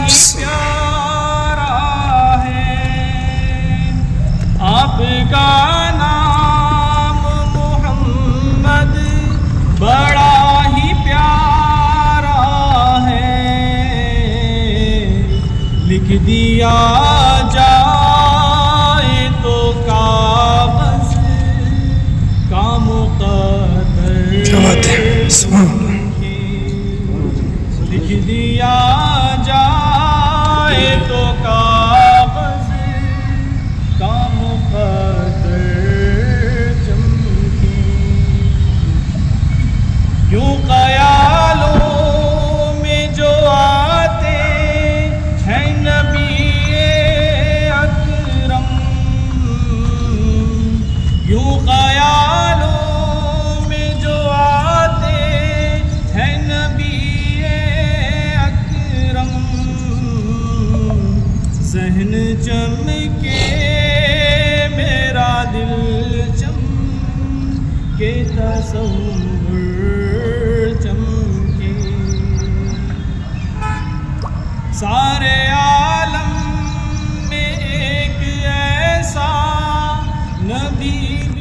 پیارا ہے آپ کا نام محمد بڑا ہی پیارا ہے لکھ دیا جائے تو کاغذ کا مقدر لکھ دیا جائے تو کاغذ کا مقدر چمکے یوں خیالوں میں جو آتے ہیں نبی اکرم یوں خیالوں میں جو آتے ہیں نبی ذہن چمکے میرا دل چمکے تصور